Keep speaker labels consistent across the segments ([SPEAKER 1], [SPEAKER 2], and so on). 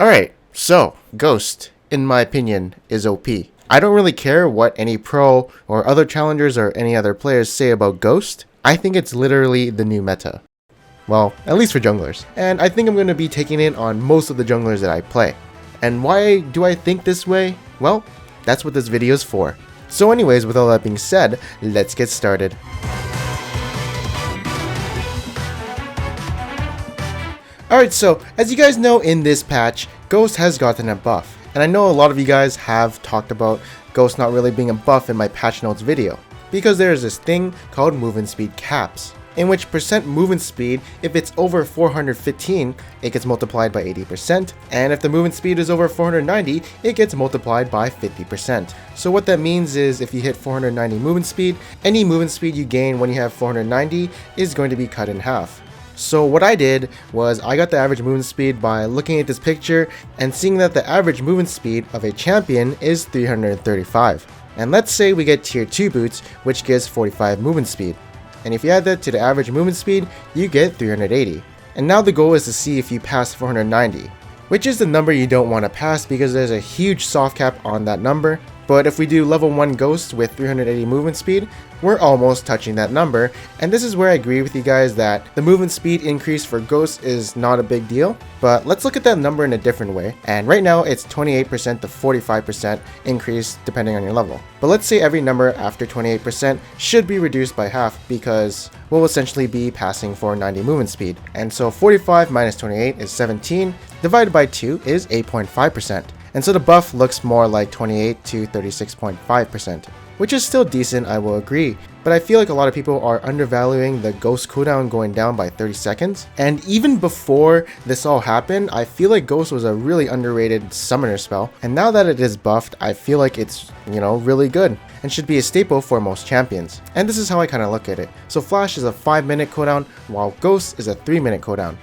[SPEAKER 1] Alright, so Ghost, in my opinion, is OP. I don't really care what any pro or other challengers or any other players say about Ghost. I think it's literally the new meta. Well, at least for junglers. And I think I'm going to be taking it on most of the junglers that I play. And why do I think this way? Well, that's what this video is for. So anyways, with all that being said, let's get started. Alright, so as you guys know, in this patch, Ghost has gotten a buff. And I know a lot of you guys have talked about Ghost not really being a buff in my patch notes video, because there is this thing called movement speed caps, in which percent movement speed, if it's over 415, it gets multiplied by 80%, and if the movement speed is over 490, it gets multiplied by 50%. So what that means is if you hit 490 movement speed, any movement speed you gain when you have 490 is going to be cut in half. So what I did was I got the average movement speed by looking at this picture and seeing that the average movement speed of a champion is 335. And let's say we get tier 2 boots, which gives 45 movement speed. And if you add that to the average movement speed, you get 380. And now the goal is to see if you pass 490, which is the number you don't want to pass because there's a huge soft cap on that number. But if we do level 1 Ghost with 380 movement speed, we're almost touching that number. And this is where I agree with you guys that the movement speed increase for Ghost is not a big deal. But let's look at that number in a different way. And right now it's 28% to 45% increase depending on your level. But let's say every number after 28% should be reduced by half because we'll essentially be passing 490 movement speed. And so 45 minus 28 is 17, divided by 2 is 8.5%. And so the buff looks more like 28 to 36.5%, which is still decent, I will agree, but I feel like a lot of people are undervaluing the Ghost cooldown going down by 30 seconds. And even before this all happened, I feel like Ghost was a really underrated summoner spell, and now that it is buffed, I feel like it's, really good and should be a staple for most champions. And this is how I kind of look at it. So Flash is a 5-minute cooldown, while Ghost is a 3-minute cooldown.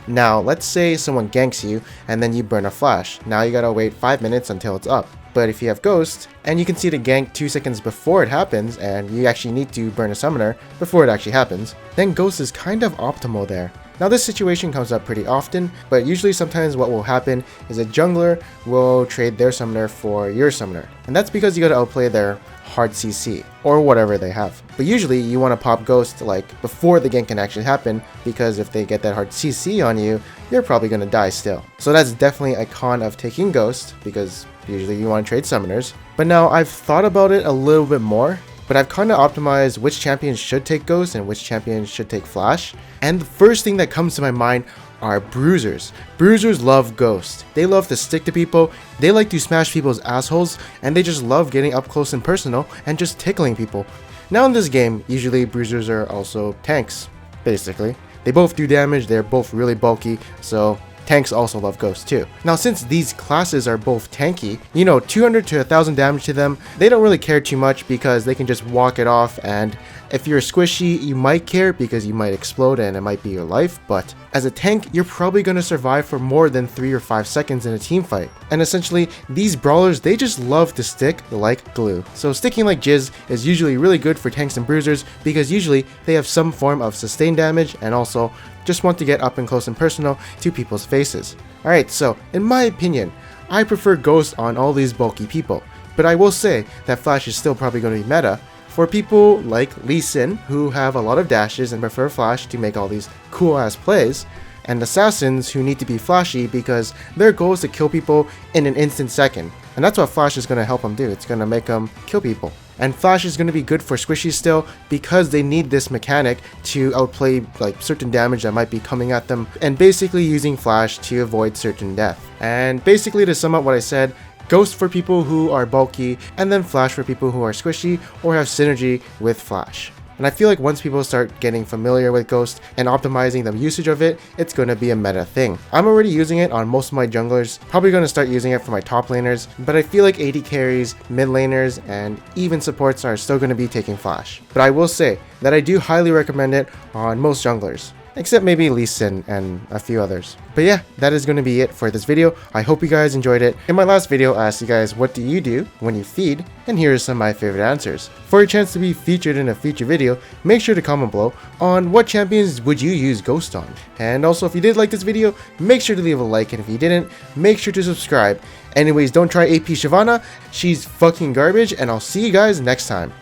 [SPEAKER 1] Now, let's say someone ganks you and then you burn a flash. Now you gotta wait 5 minutes until it's up. But if you have Ghost, and you can see the gank 2 seconds before it happens, and you actually need to burn a summoner before it actually happens, then Ghost is kind of optimal there. Now this situation comes up pretty often, but usually sometimes what will happen is a jungler will trade their summoner for your summoner. And that's because you gotta outplay their hard CC, or whatever they have. But usually you want to pop Ghost like before the gank can actually happen, because if they get that hard CC on you, you're probably going to die still. So that's definitely a con of taking Ghost, because usually you want to trade summoners. But now I've thought about it a little bit more, but I've kind of optimized which champions should take Ghost and which champions should take Flash. And the first thing that comes to my mind are bruisers. Bruisers love Ghost. They love to stick to people, they like to smash people's assholes, and they just love getting up close and personal and just tickling people. Now in this game, usually bruisers are also tanks, basically. They both do damage, they're both really bulky, so tanks also love Ghost too. Now since these classes are both tanky, 200 to 1000 damage to them, they don't really care too much because they can just walk it off, and if you're squishy, you might care because you might explode and it might be your life, but as a tank, you're probably going to survive for more than 3 or 5 seconds in a team fight. And essentially, these brawlers, they just love to stick like glue. So sticking like jizz is usually really good for tanks and bruisers because usually they have some form of sustained damage and also just want to get up and close and personal to people's faces. Alright, so in my opinion, I prefer Ghost on all these bulky people, but I will say that Flash is still probably going to be meta for people like Lee Sin, who have a lot of dashes and prefer Flash to make all these cool ass plays, and assassins who need to be flashy because their goal is to kill people in an instant second. And that's what Flash is going to help them do. It's going to make them kill people. And Flash is going to be good for squishies still because they need this mechanic to outplay like certain damage that might be coming at them, and basically using Flash to avoid certain death. And basically, to sum up what I said, Ghost for people who are bulky, and then Flash for people who are squishy or have synergy with Flash. And I feel like once people start getting familiar with Ghost and optimizing the usage of it, it's going to be a meta thing. I'm already using it on most of my junglers, probably going to start using it for my top laners, but I feel like AD carries, mid laners, and even supports are still going to be taking Flash. But I will say that I do highly recommend it on most junglers. except maybe Lee and a few others. But yeah, that is going to be it for this video. I hope you guys enjoyed it. In my last video, I asked you guys, what do you do when you feed? And here are some of my favorite answers. For a chance to be featured in a future video, make sure to comment below on what champions would you use Ghost on. And also, if you did like this video, make sure to leave a like, and if you didn't, make sure to subscribe. Anyways, don't try AP Shyvana, she's fucking garbage, and I'll see you guys next time.